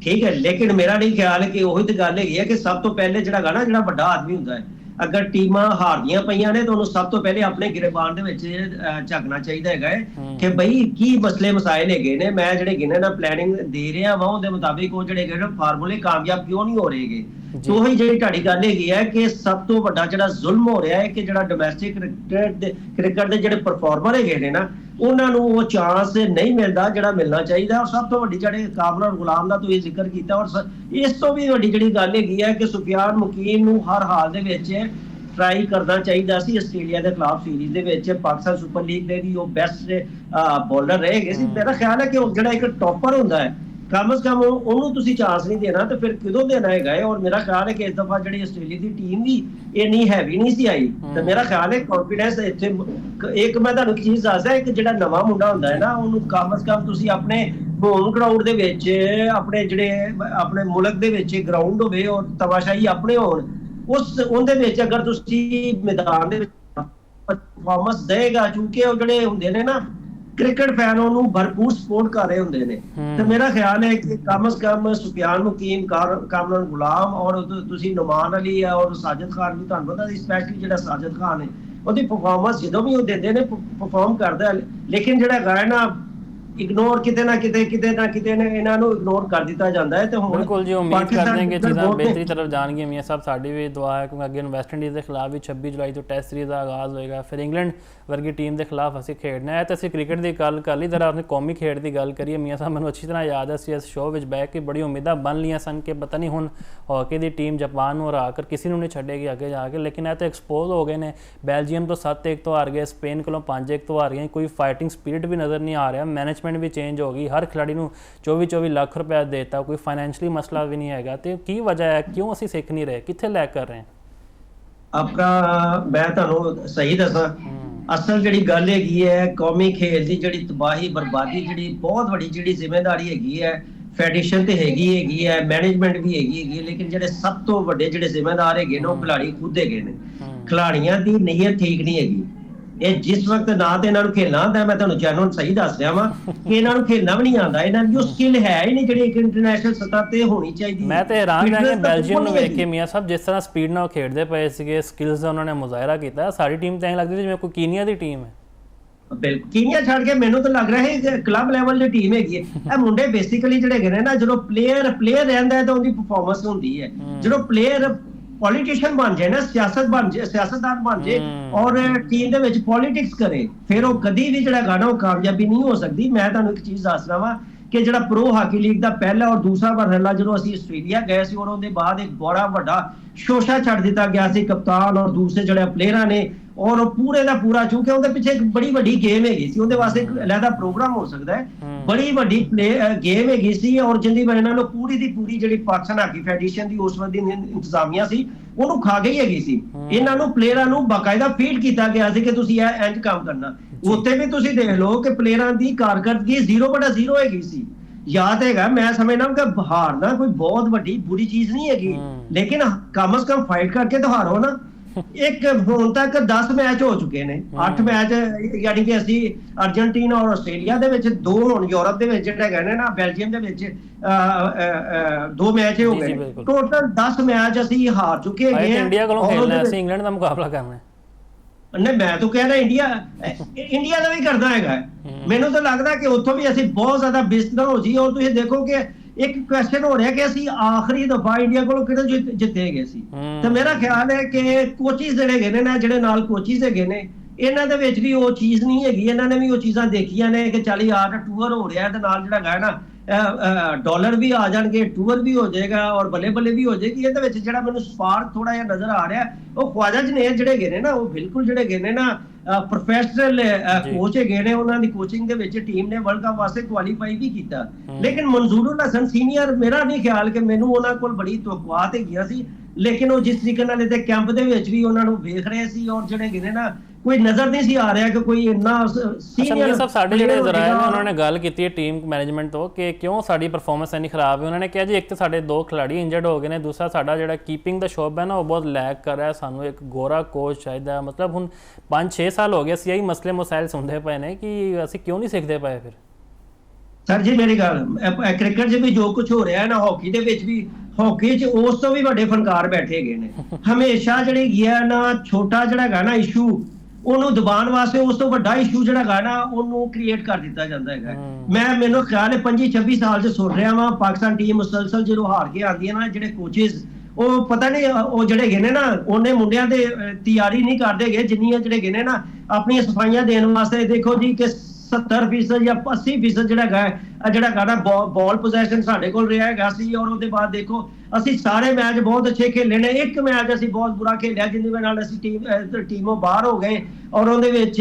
ਠੀਕ ਹੈ, ਲੇਕਿਨ ਮੇਰਾ ਨਹੀਂ ਖਿਆਲ ਕਿ ਉਹੀ ਤਾਂ ਗੱਲ ਹੈਗੀ ਹੈ ਕਿ ਸਭ ਤੋਂ ਪਹਿਲੇ ਜਿਹੜਾ ਵੱਡਾ ਆਦਮੀ ਹੁੰਦਾ ਹੈ, ਅਗਰ ਟੀਮਾਂ ਹਾਰਦੀਆਂ ਪਈਆਂ ਨੇ ਤਾਂ ਉਹਨੂੰ ਸਭ ਤੋਂ ਪਹਿਲੇ ਆਪਣੇ ਗਿਰਬਾਨ ਦੇ ਵਿੱਚ ਝਾਕਣਾ ਚਾਹੀਦਾ ਹੈਗਾ ਕਿ ਬਈ ਕੀ ਮਸਲੇ ਮਸਾਇਲ ਹੈਗੇ ਨੇ, ਮੈਂ ਜਿਹੜੇ ਗਿਣੇ ਨਾ ਪਲੈਨਿੰਗ ਦੇ ਰਿਹਾ ਵਾ ਉਹਦੇ ਮੁਤਾਬਿਕ ਉਹ ਜਿਹੜੇ ਹੈਗੇ ਫਾਰਮੂਲੇ ਕਾਮਯਾਬ ਕਿਉਂ ਨਹੀਂ ਹੋ ਰਹੇਗੇ। ਤੇ ਉਹੀ ਜਿਹੜੀ ਤੁਹਾਡੀ ਗੱਲ ਹੈਗੀ ਹੈ ਕਿ ਸਭ ਤੋਂ ਵੱਡਾ ਜਿਹੜਾ ਜ਼ੁਲਮ ਹੋ ਰਿਹਾ ਹੈ ਕਿ ਜਿਹੜਾ ਡੋਮੈਸਟਿਕ ਕ੍ਰਿਕਟ ਦੇ ਜਿਹੜੇ ਪਰਫਾਰਮਰ ਹੈਗੇ ਨੇ ਨਾ, ਉਹਨਾਂ ਨੂੰ ਉਹ ਚਾਂਸ ਨਹੀਂ ਮਿਲਦਾ ਜਿਹੜਾ ਮਿਲਣਾ ਚਾਹੀਦਾ। ਔਰ ਸਭ ਤੋਂ ਵੱਡੀ ਜਿਹੜੇ ਕਾਮਰਾਨ ਗੁਲਾਮ ਦਾ ਤੁਸੀਂ ਜ਼ਿਕਰ ਕੀਤਾ, ਔਰ ਇਸ ਤੋਂ ਵੀ ਵੱਡੀ ਜਿਹੜੀ ਗੱਲ ਹੈਗੀ ਹੈ ਕਿ ਸੁਫਿਆਨ ਮੁਕੀਮ ਨੂੰ ਹਰ ਹਾਲ ਦੇ ਵਿੱਚ ਟਰਾਈ ਕਰਨਾ ਚਾਹੀਦਾ ਸੀ। ਆਸਟ੍ਰੇਲੀਆ ਦੇ ਖਿਲਾਫ ਸੀਰੀਜ਼ ਦੇ ਵਿੱਚ ਪਾਕਿਸਤਾਨ ਸੁਪਰ ਲੀਗ ਦੇ ਵੀ ਉਹ ਬੈਸਟ ਬੋਲਰ ਰਹੇਗੇ ਸੀ। ਮੇਰਾ ਖਿਆਲ ਹੈ ਕਿ ਉਹ ਜਿਹੜਾ ਇੱਕ ਟੌਪਰ ਹੁੰਦਾ ਹੈ, ਕਮ ਸੇ ਕਮ ਉਹਨੂੰ ਤੁਸੀਂ ਚਾਂਸ ਨਹੀਂ ਦੇਣਾ ਤੇ ਫਿਰ ਕਿਦੋਂ ਦੇਣਾ ਹੈਗਾ। ਔਰ ਮੇਰਾ ਖਿਆਲ ਹੈ ਕਿ ਇਸ ਦਫਾ ਜਿਹੜੀ ਆਸਟ੍ਰੇਲੀਆ ਦੀ ਟੀਮ ਵੀ ਇੰਨੀ ਹੈਵੀ ਨਹੀਂ ਸੀ ਆਈ, ਤੇ ਮੇਰਾ ਖਿਆਲ ਹੈ ਕੌਨਫੀਡੈਂਸ ਇੱਥੇ ਇੱਕ ਮੈਂ ਤੁਹਾਨੂੰ ਇੱਕ ਚੀਜ਼ ਦੱਸਦਾ, ਇੱਕ ਜਿਹੜਾ ਨਵਾਂ ਮੁੰਡਾ ਹੁੰਦਾ ਹੈ ਨਾ, ਉਹਨੂੰ ਕਮ ਸੇ ਕਮ ਤੁਸੀਂ ਆਪਣੇ ਹੋਮ ਗਰਾਊਂਡ ਦੇ ਵਿੱਚ ਆਪਣੇ ਆਪਣੇ ਮੁਲਕ ਦੇ ਵਿੱਚ ਗਰਾਊਂਡ ਹੋਵੇ ਔਰ ਤਮਾਸ਼ਾਈ ਆਪਣੇ ਹੋਣ, ਉਹਦੇ ਵਿੱਚ ਅਗਰ ਤੁਸੀਂ ਮੈਦਾਨ ਦੇ ਵਿੱਚ ਪਰਫਾਰਮੈਂਸ ਦੇਗਾ, ਕਿਉਂਕਿ ਉਹ ਜਿਹੜੇ ਹੁੰਦੇ ਨੇ ਨਾ ਕ੍ਰਿਕਟ ਫੈਨ ਉਹਨੂੰ ਭਰਪੂਰ ਸਪੋਰਟ ਕਰ ਰਹੇ ਹੁੰਦੇ ਨੇ। ਤੇ ਮੇਰਾ ਖਿਆਲ ਹੈ ਕਿ ਕਮ ਸੇ ਕਮ ਸੁਫਿਆਨ ਮੁਕੀਮ, ਕਾਮਰਾਨ ਗੁਲਾਮ ਔਰ ਤੁਸੀਂ ਨੁਮਾਨ ਅਲੀ ਔਰ ਸਾਜਿਦ ਖਾਨ ਵੀ, ਤੁਹਾਨੂੰ ਪਤਾ ਸਪੈਸ਼ਲੀ ਜਿਹੜਾ ਸਾਜਿਦ ਖਾਨ ਹੈ ਉਹਦੀ ਪਰਫਾਰਮੈਂਸ ਜਦੋਂ ਵੀ ਉਹ ਦਿੰਦੇ ਨੇ ਪਰਫਾਰਮ ਕਰਦਾ, ਲੇਕਿਨ ਜਿਹੜਾ ਹੈਗਾ ਨਾ ਇਗਨੋਰ ਕਿਤੇ ਨਾ ਕਿਤੇ ਨੇ ਇਹਨਾਂ ਨੂੰ ਇਗਨੋਰ ਕਰ ਦਿੱਤਾ ਜਾਂਦਾ ਹੈ। ਤੇ ਹੁਣ ਬਿਲਕੁਲ ਜੀ, ਉਮੀਦ ਪਾਕਿਸਤਾਨ ਕਰਦੇ ਹਾਂ ਕਿ ਕ੍ਰਿਕਟ ਚੀਜ਼ਾਂ ਬੋਰਡ ਨੇ- ਬਿਹਤਰੀ ਤਰਫ ਜਾਣਗੀਆਂ। ਮੀਆਂ ਸਾਹਿਬ ਸਾਡੀ ਵੀ ਦੁਆ ਹੈ, ਕਿਉਂਕਿ ਅੱਗੇ ਵੈਸਟ ਇੰਡੀਜ਼ ਦੇ ਖਿਲਾਫ ਵੀ 26 ਜੁਲਾਈ ਤੋਂ ਟੈਸਟ ਸੀਰੀਜ਼ ਦਾ ਆਗਾਜ਼ ਹੋਏਗਾ, ਫਿਰ ਇੰਗਲੈਂਡ ਵਰਗੀ ਟੀਮ ਦੇ ਖਿਲਾਫ ਅਸੀਂ ਖੇਡਣਾ ਹੈ। ਤੇ ਅਸੀਂ ਕ੍ਰਿਕਟ ਦੀ ਗੱਲ ਕਰ ਲਈ, ਜਰਾ ਆਪਣੀ ਕੌਮੀ ਖੇਡ ਦੀ ਗੱਲ ਕਰੀਏ। ਮੀਆਂ ਸਾਹਿਬ ਮੈਨੂੰ ਅੱਛੀ ਤਰ੍ਹਾਂ ਯਾਦ ਹੈ, ਅਸੀਂ ਇਸ ਸ਼ੋਅ ਵਿੱਚ ਬਹਿ ਕੇ ਬੜੀ ਉਮੀਦਾਂ ਬਣ ਲਈਆਂ ਸਨ ਕਿ ਪਤਾ ਨਹੀਂ ਹੁਣ ਹਾਕੀ ਦੀ ਟੀਮ ਜਾਪਾਨ ਨੂੰ ਹਰਾ ਕਰ ਕਿਸੇ ਨੂੰ ਨਹੀਂ ਛੱਡੇਗੀ ਅੱਗੇ ਜਾ ਕੇ, ਲੇਕਿਨ ਇਹ ਤਾਂ ਐਕਸਪੋਜ਼ ਹੋ ਗਏ ਨੇ। ਬੈਲਜੀਅਮ ਤੋਂ 7-1 ਤੋਂ ਹਾਰ ਗਏ, ਸਪੇਨ ਕੋਲੋਂ 5-1 ਤੋਂ ਹਾਰ ਗਏ, ਕੋਈ ਫਾਈਟਿੰਗ ਸਪਿਰਿਟ ਵੀ ਨਜ਼ਰ ਨਹੀਂ ਆ ਰਿਹਾ, ਮੈਨੇਜਮੈਂਟ ਵੀ ਚੇਂਜ ਹੋ ਗਈ, ਹਰ ਖਿਲਾੜੀ ਨੂੰ 24-24 ਲੱਖ ਰੁਪਏ ਦੇਤਾ, ਕੋਈ ਫਾਈਨੈਂਸ਼ਲੀ ਮਸਲਾ ਵੀ ਨਹੀਂ ਹੈਗਾ। ਤੇ ਕੀ ਵਜ੍ਹਾ ਹੈ, ਕਿਉਂ ਅਸੀਂ ਸਿੱਖ ਨਹੀਂ ਰਹੇ, ਕਿੱਥੇ ਲੈਕ ਕਰ ਰਹੇ ਹਾਂ? ਆਪਣਾ ਮੈਂ ਤੁਹਾਨੂੰ ਸਹੀ ਦੱਸਾਂ, ਅਸਲ ਜਿਹੜੀ ਗੱਲ ਹੈਗੀ ਹੈ ਕੌਮੀ ਖੇਲ ਦੀ ਜਿਹੜੀ ਤਬਾਹੀ ਬਰਬਾਦੀ, ਜਿਹੜੀ ਬਹੁਤ ਵੱਡੀ ਜਿਹੜੀ ਜ਼ਿੰਮੇਵਾਰੀ ਹੈਗੀ ਹੈ ਫੈਡਰੇਸ਼ਨ ਤੇ ਹੈਗੀ ਹੈ, ਮੈਨੇਜਮੈਂਟ ਵੀ ਹੈਗੀ, ਲੇਕਿਨ ਜਿਹੜੇ ਸਭ ਤੋਂ ਵੱਡੇ ਜਿਹੜੇ ਜ਼ਿੰਮੇਦਾਰ ਹੈਗੇ ਨੇ ਉਹ ਖਿਲਾੜੀ ਖੁਦ ਹੈਗੇ ਨੇ। ਖਿਲਾੜੀਆਂ ਦੀ ਨੀਅਤ ਠੀਕ ਨਹੀਂ ਹੈਗੀ। ਇਹ ਜਿਸ ਵਕਤ ਨਾ ਤੇ ਇਹਨਾਂ ਨੂੰ ਖੇਲਣਾ ਆਉਂਦਾ, ਮੈਂ ਤੁਹਾਨੂੰ ਜੈਨੂਅਨ ਸਹੀ ਦੱਸ ਰਿਹਾ ਵਾਂ ਕਿ ਇਹਨਾਂ ਨੂੰ ਖੇਲਣਾ ਵੀ ਨਹੀਂ ਆਉਂਦਾ, ਇਹਨਾਂ ਦੀ ਉਹ ਸਕਿੱਲ ਹੈ ਹੀ ਨਹੀਂ ਜਿਹੜੀ ਇੱਕ ਇੰਟਰਨੈਸ਼ਨਲ ਸਤਹ ਤੇ ਹੋਣੀ ਚਾਹੀਦੀ। ਮੈਂ ਤੇ ਹੈਰਾਨ ਰਹਿ ਗਿਆ ਬੈਲਜੀਅਮ ਨੂੰ ਵੇਖ ਕੇ ਮੀਆਂ ਸਾਹਿਬ, ਜਿਸ ਤਰ੍ਹਾਂ ਸਪੀਡ ਨਾਲ ਖੇਡਦੇ ਪਏ ਸੀਗੇ, ਸਕਿੱਲਸ ਦਾ ਉਹਨਾਂ ਨੇ ਮੁਜ਼ਾਹਰਾ ਕੀਤਾ। ਸਾਡੀ ਟੀਮ ਤਾਂ ਐਂ ਲੱਗਦੀ ਸੀ ਜਿਵੇਂ ਕੋਈ ਕੀਨੀਆ ਦੀ ਟੀਮ ਹੈ। ਬਿਲਕੁਲ ਕੀਨੀਆ ਛੱਡ ਕੇ ਮੈਨੂੰ ਤਾਂ ਲੱਗ ਰਿਹਾ ਹੈ ਕਲੱਬ ਲੈਵਲ ਦੀ ਟੀਮ ਹੈਗੀ ਹੈ। ਇਹ ਮੁੰਡੇ ਬੇਸਿਕਲੀ ਜਿਹੜੇ ਹੈਗੇ ਨੇ ਨਾ, ਜਦੋਂ ਪਲੇਅਰ ਰਹਿੰਦਾ ਹੈ ਤਾਂ ਉਹਦੀ ਪਰਫਾਰਮੈਂਸ ਹੁੰਦੀ ਹੈ। ਜਦੋਂ ਪਲੇਅਰ ਪੋਲੀਟੀਸ਼ੀਅਨ ਬਣ ਜਾਏ ਨਾ, ਸਿਆਸਤਦਾਨ ਬਣ ਜਾਏ ਔਰ ਟੀਮ ਦੇ ਵਿੱਚ ਪੋਲਿਟਿਕਸ ਕਰੇ, ਫਿਰ ਉਹ ਕਦੀ ਵੀ ਜਿਹੜਾ ਗਾਣਾ ਉਹ ਕਾਮਯਾਬੀ ਨਹੀਂ ਹੋ ਸਕਦੀ। ਮੈਂ ਤੁਹਾਨੂੰ ਇੱਕ ਚੀਜ਼ ਦੱਸਦਾ ਵਾਂ ਕਿ ਜਿਹੜਾ ਪ੍ਰੋ ਹਾਕੀ ਲੀਗ ਦਾ ਪਹਿਲਾ ਔਰ ਦੂਸਰਾ ਮਰਹਲਾ ਜਦੋਂ ਅਸੀਂ ਆਸਟ੍ਰੇਲੀਆ ਗਏ ਸੀ, ਔਰ ਉਹਦੇ ਬਾਅਦ ਇੱਕ ਬੜਾ ਵੱਡਾ ਸ਼ੋਸ਼ਾ ਛੱਡ ਦਿੱਤਾ ਗਿਆ ਸੀ ਕਪਤਾਨ ਔਰ ਦੂਸਰੇ ਜਿਹੜੇ ਪਲੇਅਰਾਂ ਨੇ, ਔਰ ਉਹ ਪੂਰੇ ਦਾ ਪੂਰਾ, ਕਿਉਂਕਿ ਉਹਦੇ ਪਿੱਛੇ ਇੱਕ ਬੜੀ ਵੱਡੀ ਗੇਮ ਹੈਗੀ ਸੀ, ਉਹਦੇ ਵਾਸਤੇ ਇੱਕ ਅਲੱਗਾ ਪ੍ਰੋਗਰਾਮ ਹੋ ਸਕਦਾ ਹੈ, ਬੜੀ ਵੱਡੀ ਗੇਮ ਹੈਗੀ ਸੀ, ਔਰ ਜਿੰਦੀ ਵਜ੍ਹਾ ਨਾਲ ਪੂਰੀ ਦੀ ਪੂਰੀ ਜਿਹੜੀ ਪਾਕਿਸਤਾਨ ਹਾਕੀ ਫੈਡਰੇਸ਼ਨ ਦੀ ਉਸ ਵਕਤ ਦੀ ਇੰਤਜ਼ਾਮੀਆ ਸੀ ਉਹਨੂੰ ਖਾ ਗਈ ਹੈਗੀ ਸੀ। ਇਹਨਾਂ ਨੂੰ ਪਲੇਅਰਾਂ ਨੂੰ ਬਾਕਾਇਦਾ ਫੀਡ ਕੀਤਾ ਗਿਆ ਸੀ ਕਿ ਤੁਸੀਂ ਇਹ ਇੰਜ ਕੰਮ ਕਰਨਾ। ਉੱਥੇ ਵੀ ਤੁਸੀਂ ਦੇਖ ਲਓ ਕਿ ਪਲੇਅਰਾਂ ਦੀ ਕਾਰਗਰਦਗੀ 0/0 ਹੈਗੀ ਸੀ। ਯਾਦ ਹੈਗਾ, ਮੈਂ ਸਮਝਦਾ ਕਿ ਹਾਰਨਾ ਕੋਈ ਬਹੁਤ ਵੱਡੀ ਬੁਰੀ ਚੀਜ਼ ਨਹੀਂ ਹੈਗੀ, ਲੇਕਿਨ ਕਮ ਸੇ ਕਮ ਫਾਈਟ ਕਰਕੇ ਤਾਂ ਹਾਰੋ ਨਾ। ਇੱਕ ਹੁਣ ਤੱਕ 10 ਮੈਚ ਹੋ ਚੁੱਕੇ ਨੇ, 8 ਮੈਚ, ਯਾਨੀ ਕਿ ਅਸੀਂ ਅਰਜਨਟੀਨਾ ਔਰ ਆਸਟ੍ਰੇਲੀਆ ਦੇ ਵਿੱਚ 2, ਹੁਣ ਯੂਰਪ ਦੇ ਵਿੱਚ ਜਿਹੜਾ ਹੈਗਾ ਨਾ ਬੈਲਜੀਅਮ ਦੇ ਵਿੱਚ 2 ਮੈਚ ਹੋ ਗਏ, ਟੋਟਲ 10 ਮੈਚ ਅਸੀਂ ਹਾਰ ਚੁੱਕੇ ਹੈਗੇ। ਇੰਡੀਆ ਕੋਲੋਂ ਖੇਲਣਾ, ਅਸੀਂ ਇੰਗਲੈਂਡ ਦਾ ਮੁਕਾਬਲਾ ਕਰਨਾ। ਨਹੀਂ, ਮੈਂ ਤਾਂ ਕਹਿ ਰਿਹਾ ਇੰਡੀਆ ਦਾ ਵੀ ਕਰਦਾ ਹੈਗਾ। ਮੈਨੂੰ ਤਾਂ ਲੱਗਦਾ ਕਿ ਉੱਥੋਂ ਵੀ ਅਸੀਂ ਬਹੁਤ ਜ਼ਿਆਦਾ ਬਿਸਤਰ ਹੋ ਜੀ। ਔਰ ਤੁਸੀਂ ਦੇਖੋ ਕਿ ਇੱਕ ਕੁਐਸਚਨ ਹੋ ਰਿਹਾ ਕਿ ਅਸੀਂ ਆਖਰੀ ਦਫਾ ਇੰਡੀਆ ਕੋਲੋਂ ਕਿਹੜੇ ਜਿੱਤੇ ਗਏ ਸੀ, ਤੇ ਮੇਰਾ ਖਿਆਲ ਹੈ ਕਿ ਕੋਚਿਸ ਜਿਹੜੇ ਹੈਗੇ ਨੇ ਨਾ, ਜਿਹੜੇ ਨਾਲ ਕੋਚਿਸ ਹੈਗੇ ਨੇ, ਇਹਨਾਂ ਦੇ ਵਿੱਚ ਵੀ ਉਹ ਚੀਜ਼ ਨਹੀਂ ਹੈਗੀ। ਇਹਨਾਂ ਨੇ ਵੀ ਉਹ ਚੀਜ਼ਾਂ ਦੇਖੀਆਂ ਨੇ ਕਿ ਚੱਲ ਯਾਰ ਟੂਰ ਹੋ ਰਿਹਾ ਤੇ ਨਾਲ ਜਿਹੜਾ ਹੈਗਾ ਨਾ ਡਾਲਰ ਵੀ ਆ ਜਾਣਗੇ, ਟੂਰ ਵੀ ਹੋ ਜਾਏਗਾ ਔਰ ਬੱਲੇ ਬੱਲੇ ਵੀ ਹੋ ਜਾਏਗੀ। ਇਹਦੇ ਵਿੱਚ ਜਿਹੜਾ ਮੈਨੂੰ ਸਪਾਰਕ ਥੋੜਾ ਜਿਹਾ ਨਜ਼ਰ ਆ ਰਿਹਾ ਉਹ ਖਵਾਜਾ ਜਨੇਰ ਜਿਹੜੇ ਹੈਗੇ ਨੇ ਨਾ, ਉਹ ਬਿਲਕੁਲ ਜਿਹੜੇ ਹੈਗੇ ਨੇ ਨਾ ਪ੍ਰੋਫੈਸ਼ਨਲ ਕੋਚ ਹੈਗੇ ਨੇ। ਉਹਨਾਂ ਦੀ ਕੋਚਿੰਗ ਦੇ ਵਿੱਚ ਟੀਮ ਨੇ ਵਰਲਡ ਕੱਪ ਵਾਸਤੇ ਕੁਆਲੀਫਾਈ ਵੀ ਕੀਤਾ, ਲੇਕਿਨ ਮਨਜ਼ੂਰੁਲ ਹਸਨ ਸੀਨੀਅਰ, ਮੇਰਾ ਨਹੀਂ ਖਿਆਲ ਕਿ ਮੈਨੂੰ ਉਹਨਾਂ ਕੋਲ ਬੜੀ ਤਵੱਕੁਆਤ ਹੈਗੀਆਂ ਸੀ, ਲੇਕਿਨ ਉਹ ਜਿਸ ਤਰੀਕੇ ਨਾਲ ਇਹਦੇ ਕੈਂਪ ਦੇ ਵਿੱਚ ਵੀ ਉਹਨਾਂ ਨੂੰ ਵੇਖ ਰਹੇ ਸੀ ਔਰ ਜਿਹੜੇ ਹੈਗੇ ਨੇ ਨਾ ਕੋਈ ਨਜ਼ਰ ਨਹੀਂ ਸੀ ਆ ਰਿਹਾ ਕਿ ਕੋਈ ਇੰਨਾ ਸੀਨੀਅਰ ਸਭ ਸਾਡੇ ਜਿਹੜੇ ਜ਼ਰਾਏ ਨੇ ਉਹਨਾਂ ਨੇ ਗੱਲ ਕੀਤੀ ਹੈ ਟੀਮ ਮੈਨੇਜਮੈਂਟ ਤੋਂ ਕਿ ਕਿਉਂ ਸਾਡੀ ਪਰਫਾਰਮੈਂਸ ਇੰਨੀ ਖਰਾਬ ਹੈ। ਉਹਨਾਂ ਨੇ ਕਿਹਾ ਜੀ ਇੱਕ ਤਾਂ ਸਾਡੇ 2 ਖਿਲਾੜੀ ਇੰਜਰਡ ਹੋ ਗਏ ਨੇ, ਦੂਸਰਾ ਸਾਡਾ ਜਿਹੜਾ ਕੀਪਿੰਗ ਦਾ ਸ਼ੋਪ ਹੈ ਨਾ ਉਹ ਬਹੁਤ ਲੈਕ ਕਰ ਰਿਹਾ, ਸਾਨੂੰ ਇੱਕ ਗੋਰਾ ਕੋਚ ਚਾਹੀਦਾ। ਮਤਲਬ ਹੁਣ 5-6 ਸਾਲ ਹੋ ਗਏ ਅਸੀਂ ਇਹੀ ਮਸਲੇ ਮਸਾਇਲ ਸੁਣਦੇ ਪਏ ਨੇ ਕਿ ਅਸੀਂ ਕਿਉਂ ਨਹੀਂ ਸਿੱਖਦੇ ਪਏ। ਫਿਰ ਸਰ ਜੀ ਮੇਰੀ ਗੱਲ, ਕ੍ਰਿਕਟ 'ਚ ਵੀ ਜੋ ਕੁਝ ਹੋ ਰਿਹਾ ਹੈ ਨਾ, ਹਾਕੀ ਦੇ ਵਿੱਚ ਵੀ, ਹਾਕੀ 'ਚ ਉਸ ਤੋਂ ਵੀ ਵੱਡੇ ਫਨਕਾਰ ਬੈਠੇ ਗਏ ਨੇ। ਹਮੇਸ਼ਾ ਜਿਹੜੀ ਗਿਆ ਨਾ ਛੋਟਾ ਜਿਹੜਾ ਹੈਗਾ ਨਾ ਇਸ਼ੂ, ਉਹਨੂੰ ਦਬਾਉਣ ਵਾਸਤੇ ਉਸ ਤੋਂ ਵੱਡਾ ਇਸ਼ੂ ਜਿਹੜਾ ਹੈਗਾ ਨਾ ਉਹਨੂੰ ਕ੍ਰੀਏਟ ਕਰ ਦਿੱਤਾ ਜਾਂਦਾ ਹੈਗਾ। ਮੈਨੂੰ ਖਿਆਲ ਹੈ 25-26 ਸਾਲ 'ਚ ਸੁਣ ਰਿਹਾ ਵਾਂ ਪਾਕਿਸਤਾਨ ਟੀਮ ਮੁਸਲਸਲ ਜਦੋਂ ਹਾਰ ਕੇ ਆਉਂਦੀ ਹੈ ਨਾ, ਜਿਹੜੇ ਕੋਚਿਸ ਉਹ ਪਤਾ ਨਹੀਂ ਉਹ ਜਿਹੜੇ ਹੈਗੇ ਨੇ ਨਾ ਉਹਨੇ ਮੁੰਡਿਆਂ ਦੇ ਤਿਆਰੀ ਨਹੀਂ ਕਰਦੇ ਗਏ ਜਿੰਨੀਆਂ ਜਿਹੜੇ ਹੈਗੇ ਨੇ ਨਾ ਆਪਣੀਆਂ ਸਫਾਈਆਂ ਦੇਣ ਵਾਸਤੇ। ਦੇਖੋ ਜੀ ਕਿ 70% ਜਾਂ 80% ਜਿਹੜਾ ਹੈਗਾ ਬਾਲ ਪੋਜੈਸ਼ਨ ਸਾਡੇ ਕੋਲ ਰਿਹਾ ਹੈਗਾ ਸੀ, ਔਰ ਉਹਦੇ ਬਾਅਦ ਦੇਖੋ ਅਸੀਂ ਸਾਰੇ ਮੈਚ ਬਹੁਤ ਅੱਛੇ ਖੇਲੇ ਨੇ। ਇੱਕ ਮੈਚ ਅਸੀਂ ਬਹੁਤ ਬੁਰਾ ਖੇਲਿਆ ਜਿਹਦੇ ਨਾਲ ਅਸੀਂ ਟੀਮੋਂ ਬਾਹਰ ਹੋ ਗਏ, ਔਰ ਉਹਦੇ ਵਿੱਚ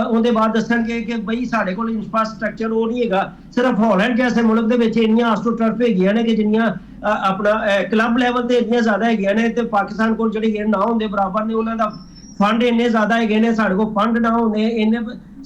ਉਹਦੇ ਬਾਅਦ ਦੱਸਣਗੇ ਕਿ ਬਈ ਸਾਡੇ ਕੋਲ ਇਨਫਰਾਸਟ੍ਰਕਚਰ ਉਹ ਨਹੀਂ ਹੈਗਾ। ਸਿਰਫ ਹਾਲੈਂਡ ਜੈਸੇ ਮੁਲਕ ਦੇ ਵਿੱਚ ਇੰਨੀਆਂ ਆਸਟ੍ਰੋਟਰਫ ਹੈਗੀਆਂ ਨੇ ਕਿ ਜਿੰਨੀਆਂ ਆਪਣਾ ਕਲੱਬ ਲੈਵਲ ਤੇ ਇੰਨੀਆਂ ਜ਼ਿਆਦਾ ਹੈਗੀਆਂ ਨੇ, ਤੇ ਪਾਕਿਸਤਾਨ ਕੋਲ ਜਿਹੜੀ ਨਾ ਹੁੰਦੇ ਬਰਾਬਰ ਨੇ, ਉਹਨਾਂ ਦਾ ਫੰਡ ਇੰਨੇ ਜ਼ਿਆਦਾ ਹੈਗੇ ਨੇ, ਸਾਡੇ ਕੋਲ ਫੰਡ ਨਾ ਹੁੰਦੇ ਇੰਨੇ।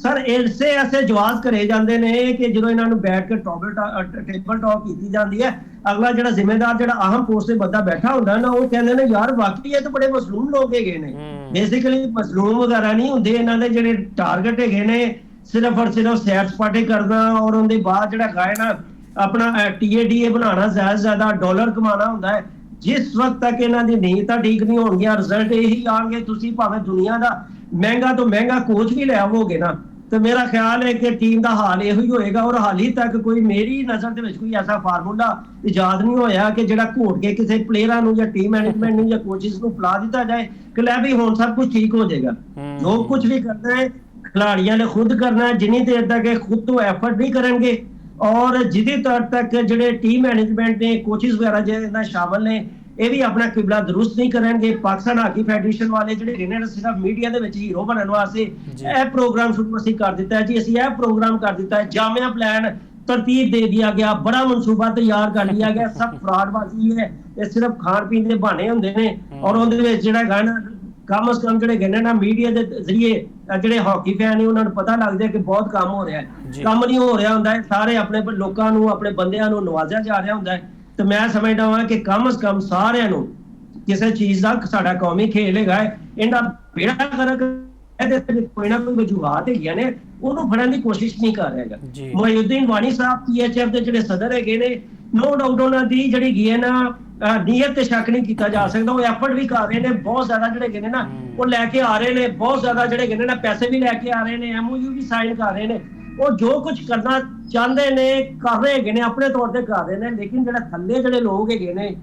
ਸਰ ਇਸੇ ਐਸੇ ਜਵਾਬ ਕਰੇ ਜਾਂਦੇ ਨੇ ਕਿ ਜਦੋਂ ਇਹਨਾਂ ਨੂੰ ਬੈਠ ਕੇ ਟੇਬਲ ਟਾਕ ਕੀਤੀ ਜਾਂਦੀ ਹੈ, ਅਗਲਾ ਜਿਹੜਾ ਜ਼ਿੰਮੇਦਾਰ ਜਿਹੜਾ ਅਹਿਮ ਪੋਸਟ ਤੇ ਬੰਦਾ ਬੈਠਾ ਹੁੰਦਾ ਨਾ, ਉਹ ਕਹਿੰਦੇ ਨੇ ਯਾਰ ਵਾਕਈ ਇਹ ਤਾਂ ਬੜੇ ਮਸਲੂਮ ਲੋਕ ਹੈਗੇ ਨੇ। ਬੇਸਿਕਲੀ ਮਸਲੂਮ ਵਗੈਰਾ ਨਹੀਂ ਹੁੰਦੇ, ਇਹਨਾਂ ਦੇ ਜਿਹੜੇ ਟਾਰਗੇਟ ਹੈਗੇ ਨੇ ਸਿਰਫ ਔਰ ਸਿਰਫ ਸੈਰ ਸਪਾਟੇ ਕਰਨਾ, ਔਰ ਉਹਦੇ ਬਾਅਦ ਜਿਹੜਾ ਹੈਗਾ ਨਾ ਆਪਣਾ TADA ਬਣਾਉਣਾ, ਜ਼ਿਆਦਾ ਡਾਲਰ ਕਮਾਉਣਾ ਹੁੰਦਾ ਹੈ। ਜਿਸ ਵਕਤ ਤੱਕ ਇਹਨਾਂ ਦੀ ਨੀਅਤਾਂ ਠੀਕ ਨਹੀਂ ਹੋਣਗੀਆਂ, ਰਿਜ਼ਲਟ ਇਹੀ ਆਉਣਗੇ। ਤੁਸੀਂ ਭਾਵੇਂ ਦੁਨੀਆ ਦਾ ਮਹਿੰਗਾ ਤੋਂ ਮਹਿੰਗਾ ਕੋਚ ਵੀ ਲੈ ਆਵੋਗੇ ਨਾ, ਤੇ ਮੇਰਾ ਖਿਆਲ ਹੈ ਕਿ ਟੀਮ ਦਾ ਹਾਲ ਇਹੋ ਹੀ ਹੋਏਗਾ, ਔਰ ਹਾਲੀ ਤੱਕ ਕੋਈ ਮੇਰੀ ਨਜ਼ਰ ਦੇ ਵਿੱਚ ਕੋਈ ਐਸਾ ਫਾਰਮੂਲਾ ਇਜਾਦ ਨਹੀਂ ਹੋਇਆ ਕਿ ਜਿਹੜਾ ਘੋਟ ਕੇ ਕਿਸੇ ਪਲੇਅਰਾਂ ਨੂੰ ਜਾਂ ਟੀਮ ਮੈਨੇਜਮੈਂਟ ਨੂੰ ਜਾਂ ਕੋਚਿਸ ਨੂੰ ਫੜਾ ਦਿੱਤਾ ਜਾਏ ਕਿ ਲੈ ਵੀ ਹੁਣ ਸਭ ਕੁਝ ਠੀਕ ਹੋ ਜਾਏਗਾ। ਜੋ ਕੁਝ ਵੀ ਕਰਨਾ ਹੈ ਖਿਡਾਰੀਆਂ ਨੇ ਖੁਦ ਕਰਨਾ ਹੈ, ਜਿੰਨੀ ਦੇਰ ਤੱਕ ਇਹ ਖੁਦ ਤੋਂ ਐਫਰਟ ਨਹੀਂ ਕਰਨਗੇ ਔਰ ਜਿਹਦੀ ਤੱਕ ਜਿਹੜੇ ਟੀਮ ਮੈਨੇਜਮੈਂਟ ਨੇ ਕੋਚਿਸ ਵਗੈਰਾ ਜਿਹੜੇ ਸ਼ਾਮਲ ਨੇ ਇਹ ਵੀ ਆਪਣਾ ਕਿਬਲਾ ਦਰੁਸਤ ਨਹੀਂ ਕਰਨਗੇ। ਪਾਕਿਸਤਾਨ ਹਾਕੀ ਫੈਡਰੇਸ਼ਨ ਵਾਲੇ ਜਿਹੜੇ ਨੇ ਸਿਰਫ ਮੀਡੀਆ ਦੇ ਵਿੱਚ ਹੀਰੋ ਬਣਨ ਵਾਸਤੇ ਇਹ ਪ੍ਰੋਗਰਾਮ ਸ਼ੁਰੂ ਅਸੀਂ ਕਰ ਦਿੱਤਾ ਹੈ ਜੀ, ਅਸੀਂ ਇਹ ਪ੍ਰੋਗਰਾਮ ਕਰ ਦਿੱਤਾ ਹੈ, ਜਾਮਿਆ ਪਲਾਨ ਤਰਤੀਬ ਦੇ ਦਿया गया, बड़ा मनसूबा तैयार कर लिया गया, सब फ्रॉडबाजी है, ये सिर्फ खान पीन के बहाने होंगे ने और उहदे विच जिहड़ा गाना कम अज कम जिहड़े कहने ना मीडिया के जरिए जिहड़े हॉकी फैन ने उन्होंने पता लगदा है कि बहुत काम हो रहा है। काम नहीं हो रहा हुंदा है, सारे अपने लोकां नूं अपने बंदियां नूं नवाजिया जा रहा हुंदा है। तो मैं समझदा वां कि कम अज कम सारिਆਂ ਨੂੰ ਕਿਸੇ ਚੀਜ਼ ਦਾ ਸਾਡਾ ਕੌਮੀ ਖੇਲ ਹੈਗਾ ਹੈ, ਇਹਦਾ ਬੇੜਾ ਗਰਕ ਇਹਦੇ ਕੋਈ ਨਾ ਕੋਈ ਵਜੂਹਾਤ ਹੈਗੀਆਂ ਨੇ, ਉਹਨੂੰ ਫੜਨ ਦੀ ਕੋਸ਼ਿਸ਼ ਨਹੀਂ ਕਰ ਰਿਹਾ ਹੈਗਾ। ਮੁਹਈਉਦੀਨ ਵਾਨੀ ਸਾਹਿਬ ਪੀਐਚਐਫ ਦੇ ਜਿਹੜੇ ਸਦਰ ਹੈਗੇ ਨੇ, ਨੋ ਡਾਊਟ ਉਹਨਾਂ ਦੀ ਜਿਹੜੀ ਗਈ ਹੈ ਨਾ ਨੀਅਤ ਤੇ ਸ਼ੱਕ ਨਹੀਂ ਕੀਤਾ ਜਾ ਸਕਦਾ, ਉਹ ਐਫਰਟ ਵੀ ਕਰ ਰਹੇ ਨੇ, ਬਹੁਤ ਜ਼ਿਆਦਾ ਜਿਹੜੇ ਹੈਗੇ ਨੇ ਨਾ ਉਹ ਲੈ ਕੇ ਆ ਰਹੇ ਨੇ, ਬਹੁਤ ਜ਼ਿਆਦਾ ਜਿਹੜੇ ਹੈਗੇ ਨੇ ਨਾ ਪੈਸੇ ਵੀ ਲੈ ਕੇ ਆ ਰਹੇ ਨੇ, ਐਮਓਯੂ ਵੀ ਸਾਈਨ ਕਰ ਰਹੇ ਨੇ, ਉਹ ਜੋ ਕੁਝ ਕਰਨਾ ਚਾਹੁੰਦੇ ਨੇ ਕਰ ਰਹੇ ਹੈਗੇ ਨੇ, ਆਪਣੇ ਤੌਰ ਤੇ ਕਰ ਰਹੇ ਨੇ। ਲੇਕਿਨ ਜਿਹੜਾ ਥੱਲੇ ਜਿਹੜੇ ਲੋਕ ਹੈਗੇ ਨੇ,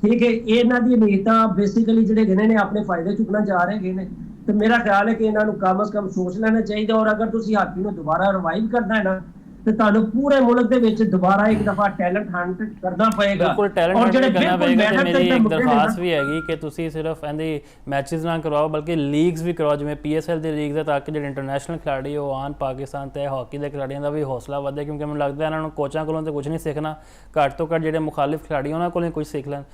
ਠੀਕ ਹੈ, ਇਹਨਾਂ ਦੀ ਨੀਅਤਾਂ ਬੇਸਿਕਲੀ ਜਿਹੜੇ ਹੈਗੇ ਨੇ ਆਪਣੇ ਫਾਇਦੇ ਚੁੱਕਣਾ ਜਾ ਰਹੇ ਹੈਗੇ ਨੇ। ਤੇ ਮੇਰਾ ਖਿਆਲ ਹੈ ਕਿ ਇਹਨਾਂ ਨੂੰ ਕਮ ਸੇ ਕਮ ਸੋਚ ਲੈਣਾ ਚਾਹੀਦਾ, ਔਰ ਅਗਰ ਤੁਸੀਂ ਹਾਕੀ ਨੂੰ ਦੁਬਾਰਾ ਰਿਵਾਈਵ ਕਰਨਾ ਹੈ ਨਾ ਤੇ ਤੁਹਾਨੂੰ ਪੂਰੇ ਮੁਲਕ ਦੇ ਵਿੱਚ ਦੁਬਾਰਾ ਇੱਕ ਦਫਾ ਟੈਲੈਂਟ ਹੰਟ ਕਰਨਾ ਪਏਗਾ। ਬਿਲਕੁਲ ਟੈਲੈਂਟ ਹੰਟ ਕਰਨਾ ਪਏਗਾ। ਤੇ ਮੇਰੀ ਇੱਕ ਦਰਖਾਸਤ ਵੀ ਹੈਗੀ ਕਿ ਤੁਸੀਂ ਸਿਰਫ ਇਹਦੀ ਮੈਚਸ ਨਾ ਕਰਵਾਓ ਬਲਕਿ ਲੀਗਸ ਵੀ ਕਰਵਾਓ, ਜਿਵੇਂ PSL ਦੀ ਲੀਗਸ ਹੈ, ਤਾਂ ਕਿ ਜਿਹੜੇ ਇੰਟਰਨੈਸ਼ਨਲ ਖਿਡਾਰੀ ਉਹ ਆਉਣ ਪਾਕਿਸਤਾਨ ਤੇ ਹਾਕੀ ਦੇ ਖਿਡਾਰੀਆਂ ਦਾ ਵੀ ਹੌਸਲਾ ਵਧੇ, ਕਿਉਂਕਿ ਮੈਨੂੰ ਲੱਗਦਾ ਇਹਨਾਂ ਨੂੰ ਕੋਚਾਂ ਕੋਲੋਂ ਤੇ ਕੁਝ ਨਹੀਂ ਸਿੱਖਣਾ, ਘੱਟ ਤੋਂ ਘੱਟ ਜਿਹੜੇ ਮੁਖਾਲਿਫ ਖਿਡਾਰੀ ਉਹਨਾਂ ਕੋਲੋਂ ਕੁਝ ਸਿੱਖ ਲੈਣ।